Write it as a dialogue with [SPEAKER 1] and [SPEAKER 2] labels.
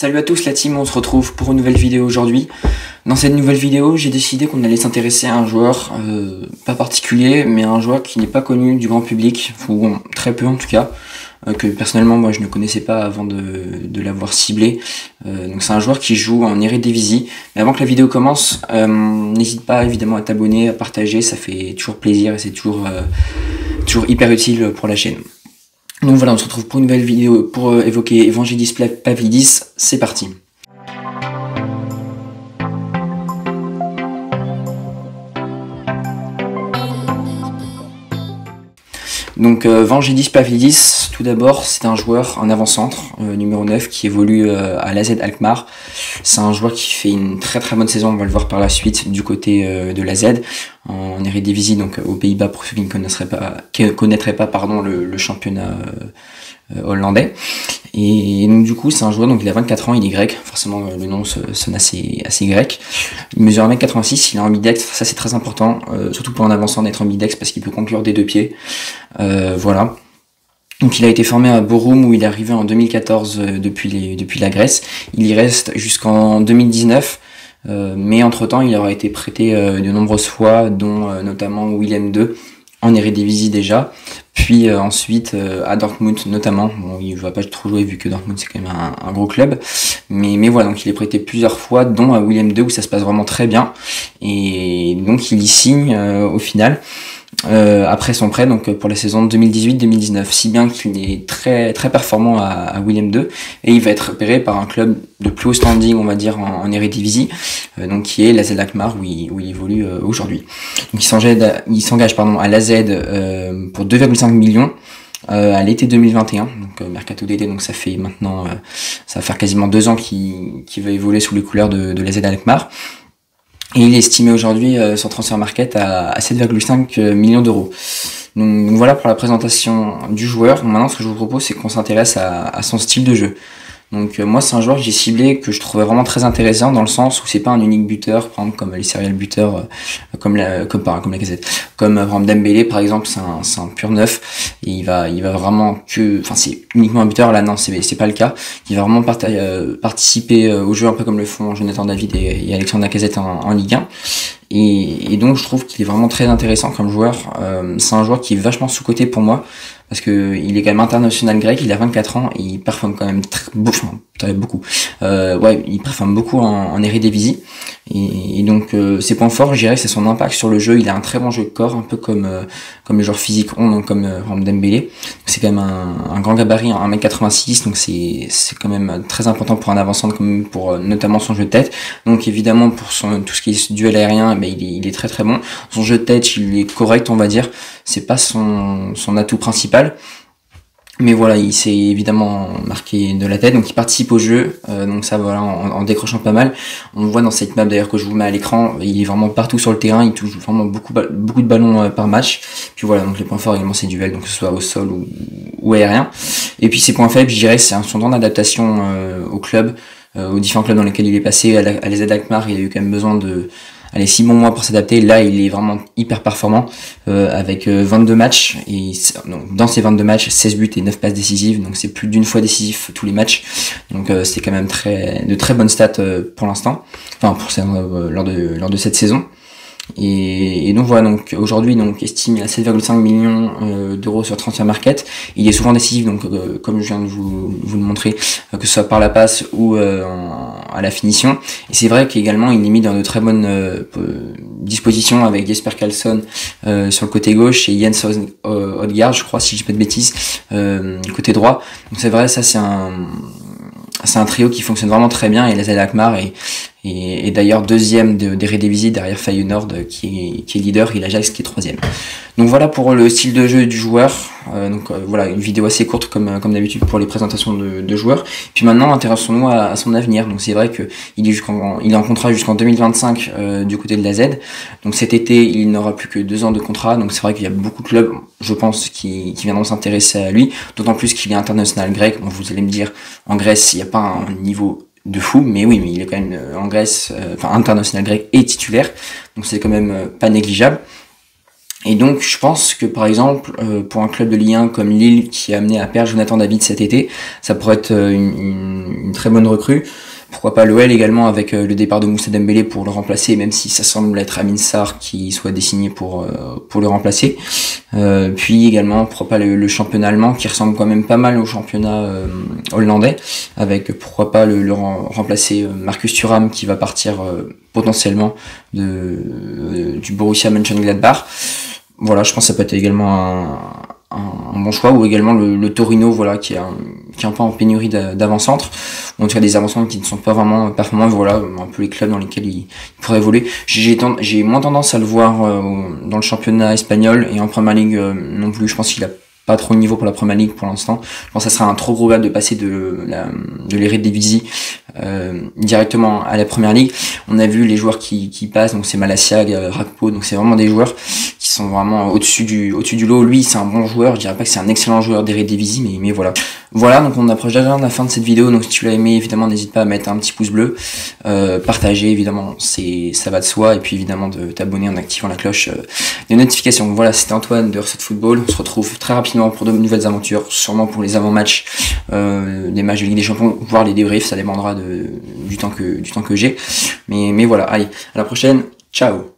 [SPEAKER 1] Salut à tous la team, on se retrouve pour une nouvelle vidéo aujourd'hui. Dans cette nouvelle vidéo, j'ai décidé qu'on allait s'intéresser à un joueur, pas particulier, mais un joueur qui n'est pas connu du grand public, ou très peu en tout cas, que personnellement moi je ne connaissais pas avant de l'avoir ciblé. Donc c'est un joueur qui joue en Eredivisie. Mais avant que la vidéo commence, n'hésite pas évidemment à t'abonner, à partager, ça fait toujours plaisir et c'est toujours hyper utile pour la chaîne. Donc voilà, on se retrouve pour une nouvelle vidéo pour évoquer Evangelis Pavlidis, c'est parti. Donc Evangelis Pavlidis, tout d'abord, c'est un joueur en avant-centre, numéro 9, qui évolue à l'AZ Alkmaar. C'est un joueur qui fait une très bonne saison, on va le voir par la suite du côté de l'AZ, en Eredivisie, donc aux Pays-Bas, pour ceux qui ne connaîtraient pas le championnat hollandais. Et donc du coup c'est un joueur, donc il a 24 ans, il est grec, forcément le nom sonne assez grec. Il mesure 1m86, il est ambidextre, ça c'est très important, surtout pour un avançant d'être ambidextre parce qu'il peut conclure des deux pieds. Voilà. Donc il a été formé à Borum où il est arrivé en 2014 depuis la Grèce. Il y reste jusqu'en 2019. Mais entre temps il aura été prêté de nombreuses fois, dont notamment Willem II en Eredivisie déjà, puis ensuite à Dortmund notamment. Bon, il va pas trop jouer vu que Dortmund c'est quand même un gros club, mais voilà, donc il est prêté plusieurs fois, dont à Willem II où ça se passe vraiment très bien, et donc il y signe au final après son prêt, donc pour la saison 2018-2019, si bien qu'il est très performant à Willem II, et il va être repéré par un club de plus haut standing, on va dire, en Eredivisie, donc qui est l'AZ Alkmaar où il évolue aujourd'hui. Donc il s'engage à l'AZ pour 2,5 millions à l'été 2021, donc mercato d'été, donc ça fait maintenant ça va faire quasiment 2 ans qu'il va évoluer sous les couleurs de l'AZ Alkmaar. Et il est estimé aujourd'hui sur Transfer Market à 7,5 millions d'euros. Donc voilà pour la présentation du joueur. Maintenant, ce que je vous propose, c'est qu'on s'intéresse à son style de jeu. Donc moi, c'est un joueur que j'ai ciblé, que je trouvais vraiment très intéressant, dans le sens où c'est pas un unique buteur, par exemple comme les serial buteurs, comme la Casette, comme par exemple Dembélé par exemple, c'est un pur neuf, et il va vraiment c'est uniquement un buteur. Là non, c'est pas le cas. Il va vraiment participer au jeu, un peu comme le font Jonathan David et Alexandre Lacazette en Ligue 1. Et donc je trouve qu'il est vraiment très intéressant comme joueur. C'est un joueur qui est vachement sous-coté pour moi, parce que il est quand même international grec, il a 24 ans et il performe quand même beaucoup. Il performe beaucoup en Eredivisie, et donc ses points forts, je dirais, c'est son impact sur le jeu. Il a un très bon jeu de corps, un peu comme les joueurs physiques ont, donc comme Dembélé. C'est quand même un grand gabarit, 1m86, donc c'est quand même très important pour un avançant, comme pour notamment son jeu de tête. Donc évidemment pour tout ce qui est duel aérien, il est très bon. Son jeu de tête, il est correct, on va dire. C'est pas son atout principal, mais voilà, il s'est évidemment marqué de la tête, donc il participe au jeu, donc ça voilà, en décrochant pas mal. On le voit dans cette map d'ailleurs que je vous mets à l'écran, il est vraiment partout sur le terrain, il touche vraiment beaucoup de ballons par match. Puis voilà, donc les points forts également, c'est duels, donc que ce soit au sol ou aérien. Et puis ses points faibles, je dirais, c'est son temps d'adaptation au club, aux différents clubs dans lesquels il est passé. À l'AZ Alkmaar, il a eu quand même besoin de 6 bons mois pour s'adapter. Là il est vraiment hyper performant, avec 22 matchs, et donc, dans ces 22 matchs, 16 buts et 9 passes décisives, donc c'est plus d'une fois décisif tous les matchs, donc c'est quand même de très bonnes stats pour l'instant, lors de cette saison. Et donc voilà, donc aujourd'hui estimé à 7,5 millions d'euros sur Transfer Market. Il est souvent décisif, donc comme je viens de vous le montrer, que ce soit par la passe ou à la finition. Et c'est vrai qu'également il est mis dans de très bonnes dispositions, avec Jesper Karlsson sur le côté gauche et Jens Odegaard, je crois, si je dis pas de bêtises, côté droit. Donc c'est vrai, ça c'est un trio qui fonctionne vraiment très bien, et l'AZ Alkmaar est d'ailleurs deuxième d'Eredivisie derrière Feyenoord qui est leader, et l'Ajax qui est troisième. Donc voilà pour le style de jeu du joueur. Voilà, une vidéo assez courte comme d'habitude pour les présentations de joueurs. Puis maintenant, intéressons-nous à son avenir. Donc c'est vrai que il est en contrat jusqu'en 2025 du côté de l'AZ. Donc cet été, il n'aura plus que 2 ans de contrat. Donc c'est vrai qu'il y a beaucoup de clubs, je pense, qui viendront s'intéresser à lui. D'autant plus qu'il est international grec. Bon, vous allez me dire, en Grèce, il n'y a pas un niveau de fou, mais oui, mais il est quand même en Grèce, international grec et titulaire. Donc c'est quand même pas négligeable. Et donc je pense que par exemple pour un club de Ligue 1 comme Lille qui a amené à perdre Jonathan David cet été, ça pourrait être une très bonne recrue. Pourquoi pas l'OL également avec le départ de Moussa Dembélé pour le remplacer, même si ça semble être Amin Sarr qui soit désigné pour le remplacer. Puis également pourquoi pas le championnat allemand qui ressemble quand même pas mal au championnat hollandais, avec pourquoi pas le remplacer Marcus Thuram qui va partir potentiellement du Borussia Mönchengladbach. Voilà, je pense que ça peut être également un bon choix, ou également le Torino, voilà, qui est un peu en pénurie d'avant-centre, ou en tout cas des avant-centres qui ne sont pas vraiment performants, voilà, un peu les clubs dans lesquels il pourrait évoluer. J'ai moins tendance à le voir dans le championnat espagnol, et en Premier League non plus. Je pense qu'il a pas trop de niveau pour la Premier League pour l'instant. Je pense que ça sera un trop gros gap de passer de l'Eredivisie directement à la Premier League. On a vu les joueurs qui passent, donc c'est Malacia, Rakpo, donc c'est vraiment des joueurs qui sont vraiment au-dessus du lot. Lui, c'est un bon joueur, je dirais pas que c'est un excellent joueur d'Eredivisie, mais voilà. Voilà, donc on approche déjà de la fin de cette vidéo, donc si tu l'as aimé, évidemment, n'hésite pas à mettre un petit pouce bleu, partager, évidemment, ça va de soi, et puis évidemment de t'abonner en activant la cloche des notifications. Voilà, c'était Antoine de Recette Football, on se retrouve très rapidement pour de nouvelles aventures, sûrement pour les avant-matchs des matchs de Ligue des Champions, voire les débriefs, ça dépendra du temps que j'ai, mais voilà, allez, à la prochaine, ciao.